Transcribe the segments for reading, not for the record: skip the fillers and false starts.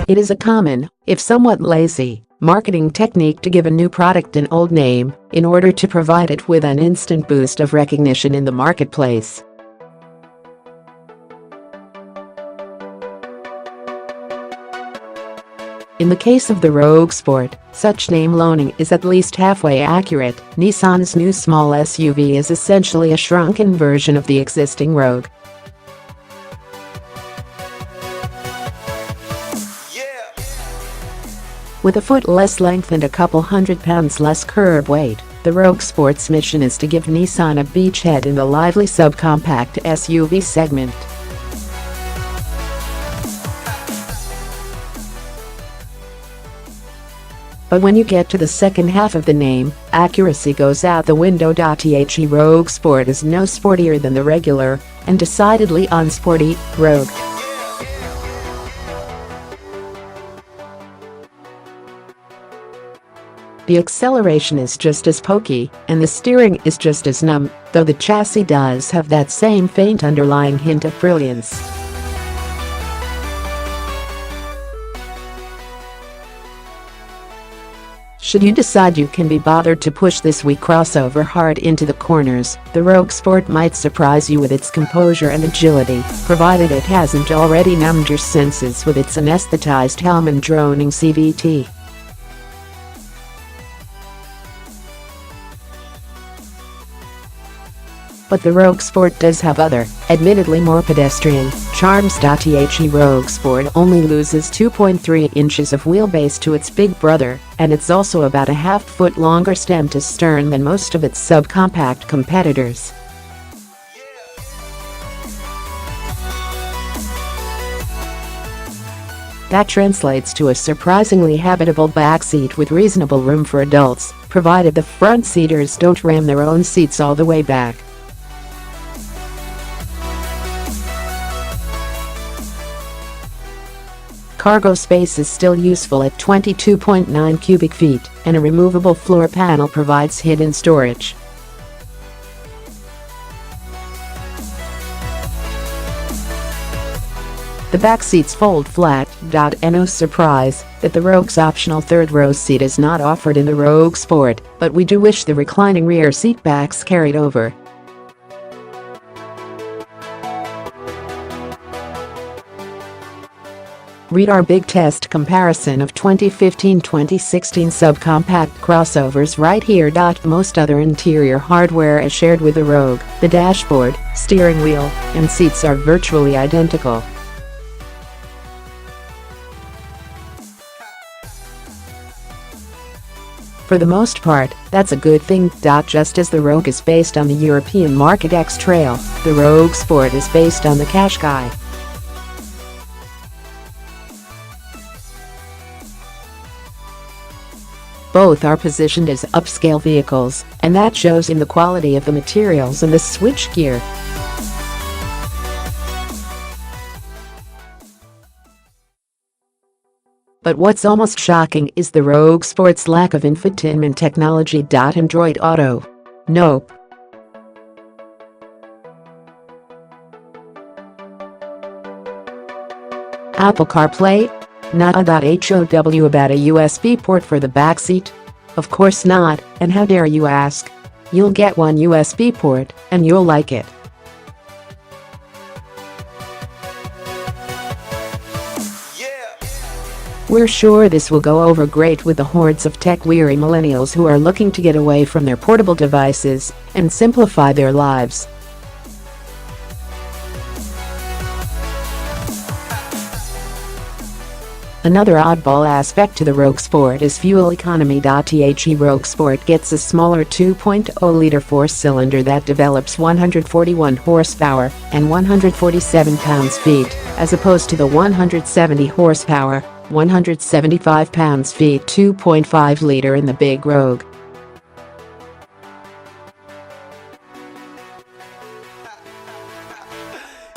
It is a common, if somewhat lazy, marketing technique to give a new product an old name in order to provide it with an instant boost of recognition in the marketplace. In the case of the Rogue Sport, such name loaning is at least halfway accurate. Nissan's new small SUV is essentially a shrunken version of the existing Rogue. With a foot less length and a couple hundred pounds less curb weight, the Rogue Sport's mission is to give Nissan a beachhead in the lively subcompact SUV segment. But when you get to the second half of the name, accuracy goes out the window. The Rogue Sport is no sportier than the regular, and decidedly unsporty, Rogue. The acceleration is just as pokey, and the steering is just as numb, though the chassis does have that same faint underlying hint of brilliance. Should you decide you can be bothered to push this wee crossover hard into the corners, the Rogue Sport might surprise you with its composure and agility, provided it hasn't already numbed your senses with its anesthetized helm and droning CVT. But the Rogue Sport does have other, admittedly more pedestrian, charms. The Rogue Sport only loses 2.3 inches of wheelbase to its big brother, and it's also about a half-foot longer stem to stern than most of its subcompact competitors. That translates to a surprisingly habitable backseat with reasonable room for adults, provided the front seaters don't ram their own seats all the way back. Cargo space is still useful at 22.9 cubic feet, and a removable floor panel provides hidden storage. The back seats fold flat. No surprise that the Rogue's optional third-row seat is not offered in the Rogue Sport, but we do wish the reclining rear seat backs carried over. Read our big test comparison of 2015-2016 subcompact crossovers right here. Most other interior hardware is shared with the Rogue. The dashboard, steering wheel, and seats are virtually identical. For the most part, that's a good thing. Just as the Rogue is based on the European Market X-Trail, the Rogue Sport is based on the Qashqai. Both are positioned as upscale vehicles, and that shows in the quality of the materials and the switchgear. But what's almost shocking is the Rogue Sport's lack of infotainment technology. Android Auto. Nope. Apple CarPlay? Not. HOW about a USB port for the backseat? Of course not, and how dare you ask? You'll get one USB port, and you'll like it. We're sure this will go over great with the hordes of tech-weary millennials who are looking to get away from their portable devices and simplify their lives. Another oddball aspect to the Rogue Sport is fuel economy. The Rogue Sport gets a smaller 2.0-liter four-cylinder that develops 141 horsepower and 147 pounds-feet, as opposed to the 170 horsepower, 175 pounds-feet 2.5-liter in the big Rogue.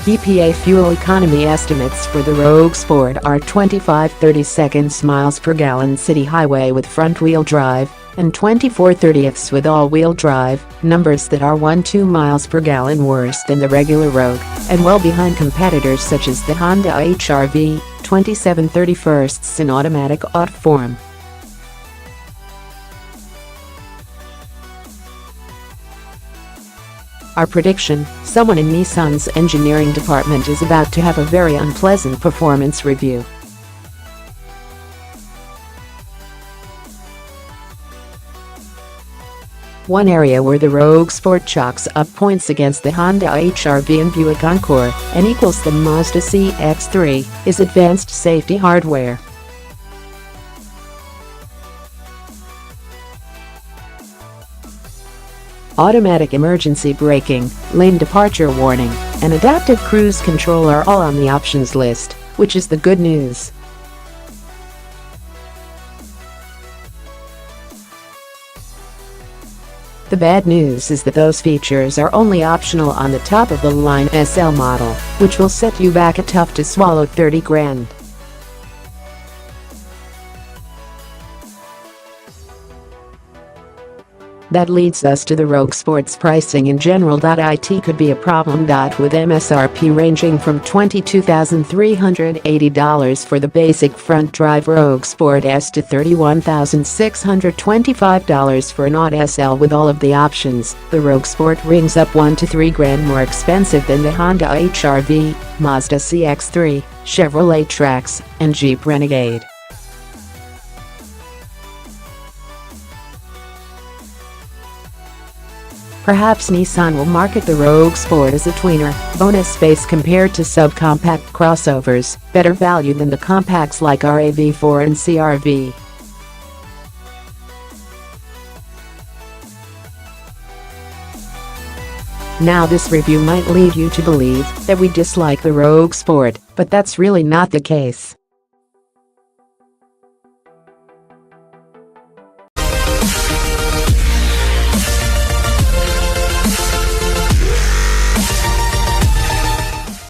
EPA fuel economy estimates for the Rogue Sport are 25/32 miles per gallon city highway with front-wheel drive and 24/30 with all-wheel drive, numbers that are 1-2 miles per gallon worse than the regular Rogue and well behind competitors such as the Honda HR-V, 27/31 in automatic auto form. Our prediction: someone in Nissan's engineering department is about to have a very unpleasant performance review. One area where the Rogue Sport chalks up points against the Honda HR-V and Buick Encore and equals the Mazda CX-3 is advanced safety hardware. Automatic emergency braking, lane departure warning, and adaptive cruise control are all on the options list, which is the good news. The bad news is that those features are only optional on the top-of-the-line SL model, which will set you back a tough-to-swallow $30,000. That leads us to the Rogue Sport's pricing in general. It could be a problem. With MSRP ranging from $22,380 for the basic front-drive Rogue Sport S to $31,625 for an Auto SL with all of the options, the Rogue Sport rings up $1 to $3,000 more expensive than the Honda HR-V, Mazda CX-3, Chevrolet Trax, and Jeep Renegade. Perhaps Nissan will market the Rogue Sport as a tweener, bonus space compared to subcompact crossovers, better value than the compacts like RAV4 and CR-V. Now this review might lead you to believe that we dislike the Rogue Sport, but that's really not the case.